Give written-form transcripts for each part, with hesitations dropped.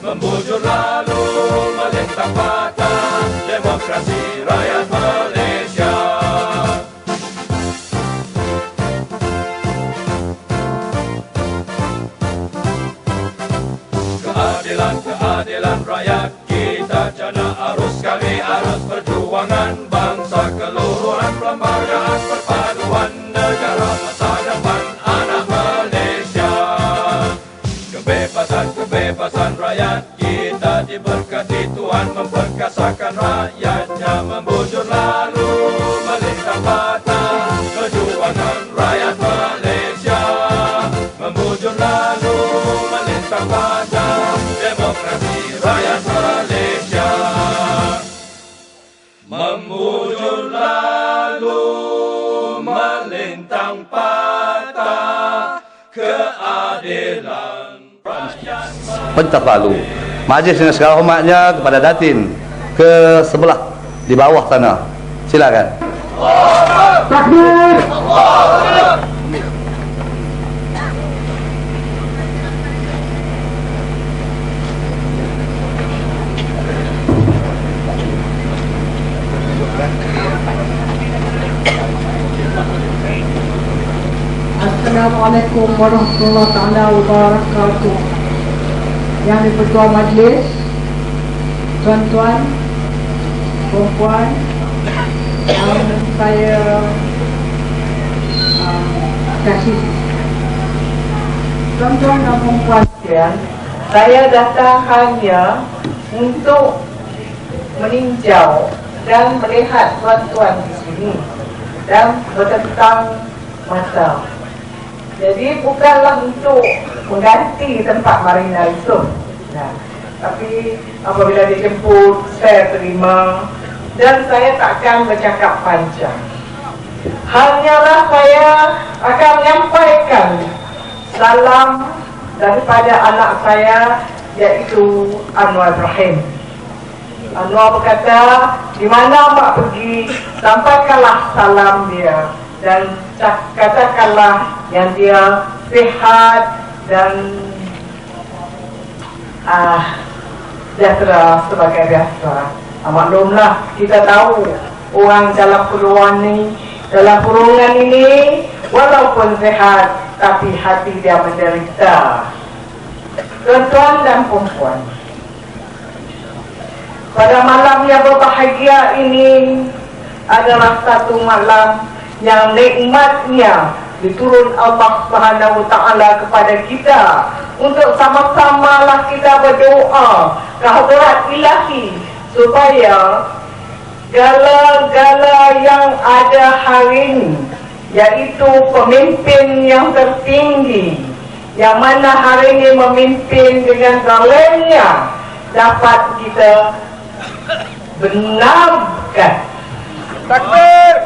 membujur lalu melintang patah demokrasi rakyat Malaysia. Keadilan rakyat kita jana arus, kami arus perjuangan bangsa keluhuran, perlembagaan perpaduan negara masa depan anak Malaysia. Kebebasan rakyat kita diberkati Tuhan, memperkasakan rakyatnya, membujur lalu melintang patah perjuangan rakyat Malaysia, membujur lalu melintang patah demokrasi rakyat Malaysia, membujur lalu melintang patah keadilan rakyat. Pentas lalu majlis dengan segala hormatnya kepada Datin ke sebelah di bawah sana, silakan. Takbir. Assalamualaikum warahmatullahi taala wabarakatuh. Yang di-Ketua Majlis, tuan-tuan, puan-puan, yang saya kasih. Tuan-tuan dan puan-puan sekalian, saya datang hanya untuk meninjau dan melihat tuan-tuan di sini dan bertentang masa. Jadi bukanlah untuk mengganti tempat Marina Yusof. Nah, tapi apabila dijemput, saya terima dan saya takkan bercakap panjang. Hanyalah saya akan menyampaikan salam daripada anak saya, yaitu Anwar Ibrahim. Anwar berkata, di mana mak pergi, sampaikanlah salam dia dan katakanlah yang dia sihat dan sejahtera sebagai biasa. Maklumlah, kita tahu orang dalam kurungan ini walaupun sehat tapi hati dia menderita. Tuan-tuan dan puan-puan, pada malam yang berbahagia ini adalah satu malam yang nikmatnya diturun Allah Subhanahu wa taala kepada kita untuk sama-samalah kita berdoa ke hadrat Ilahi supaya segala-gala yang ada hari ini, yaitu pemimpin yang tertinggi yang mana hari ini memimpin dengan zalimnya, dapat kita benarkan. Takbir.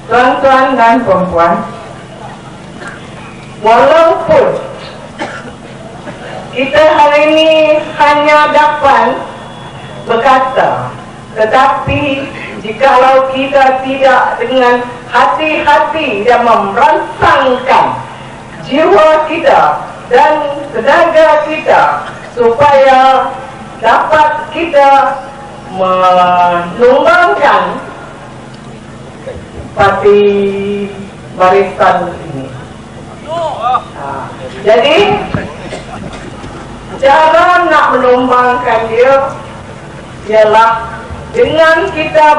Tuan-tuan dan puan-puan, walaupun kita hari ini hanya dapat berkata, tetapi jikalau kita tidak dengan hati-hati dan merangsangkan jiwa kita dan tenaga kita supaya dapat kita menumbangkan parti barisan ini. Jadi cara nak menumbangkan dia ialah dengan kita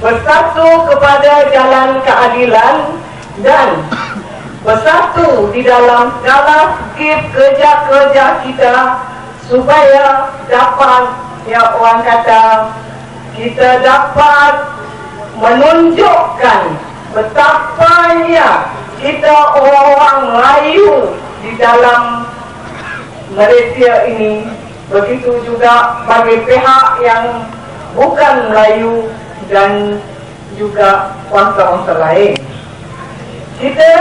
bersatu kepada jalan keadilan dan bersatu di dalam segala skip kerja-kerja kita supaya dapat, ya orang kata, kita dapat menunjukkan betapanya kita orang-orang Melayu di dalam Malaysia ini, begitu juga bagi pihak yang bukan Melayu dan juga bangsa-bangsa lain. Kita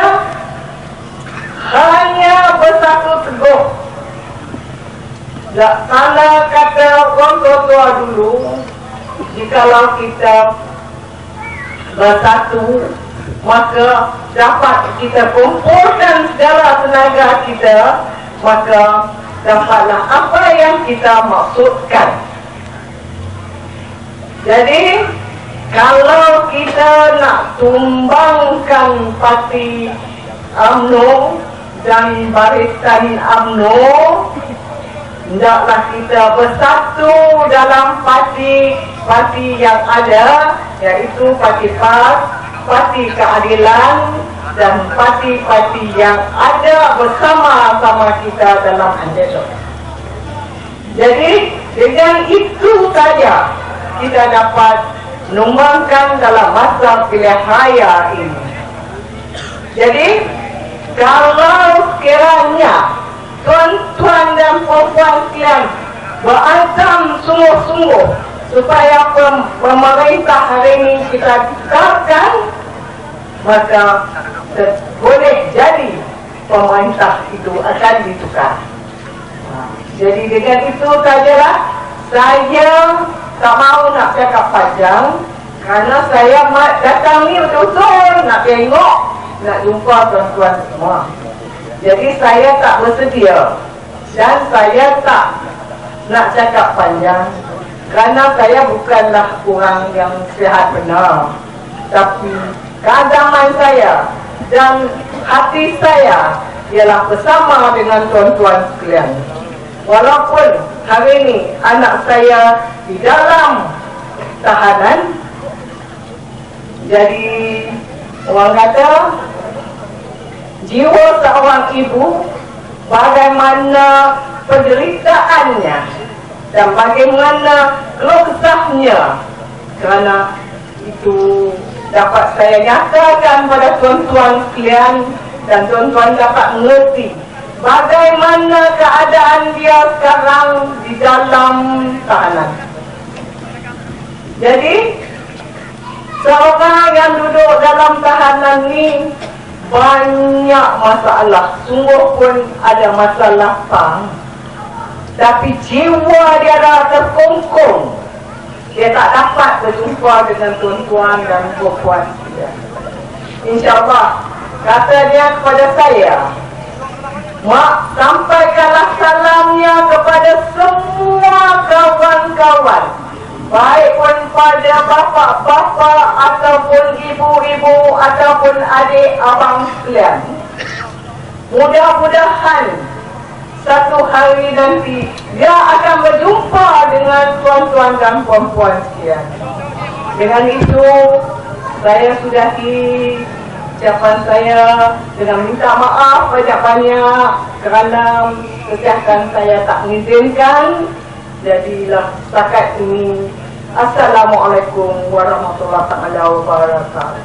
hanya bersatu teguh. Laksana kata orang tua dulu, jikalau kita bersatu, maka dapat kita kumpulkan segala tenaga kita, maka dapatlah apa yang kita maksudkan. Jadi kalau kita nak tumbangkan parti UMNO dan barisan UMNO, hendaklah kita bersatu dalam parti yang ada, iaitu parti PAS, parti keadilan, dan parti-parti yang ada bersama-sama kita dalam anjadok. Jadi dengan itu saja kita dapat menumbangkan dalam masa pilihan raya ini. Jadi kalau sekiranya tuan-tuan dan puan-puan sekalian berazam sungguh-sungguh supaya pemerintah hari ini kita tukarkan, maka boleh jadi pemerintah itu akan ditukar. Jadi dengan itu sajalah, saya tak mahu nak cakap panjang, kerana saya datang ni betul-betul nak tengok, nak jumpa tuan-tuan semua. Jadi saya tak bersedia dan saya tak nak cakap panjang, kerana saya bukanlah orang yang sihat benar, tapi keagamaan saya dan hati saya ialah bersama dengan tuan-tuan sekalian. Walaupun hari ini anak saya di dalam tahanan, jadi orang kata jiwa seorang ibu, bagaimana penderitaannya dan bagaimana keluh kesahnya, kerana itu dapat saya nyatakan pada tuan-tuan sekalian, dan tuan-tuan dapat mengerti bagaimana keadaan dia sekarang di dalam tahanan. Jadi seorang yang duduk dalam tahanan ni banyak masalah, sungguh pun ada masalah pang, tapi jiwa dia dah terkungkung. Dia tak dapat berjumpa dengan tuan-tuan dan puan-puan. InsyaAllah, kata dia kepada saya, mak, sampaikanlah salamnya kepada semua kawan-kawan, baik pun pada bapa-bapa ataupun ibu-ibu ataupun adik abang sekalian. Mudah-mudahan satu hari nanti dia akan berjumpa dengan tuan-tuan dan puan-puan sekalian. Dengan itu saya sudahi ucapan saya dengan minta maaf banyak-banyak kerana kesihatan saya tak mengizinkan. Jadilah setakat ini. Assalamualaikum warahmatullahi wabarakatuh.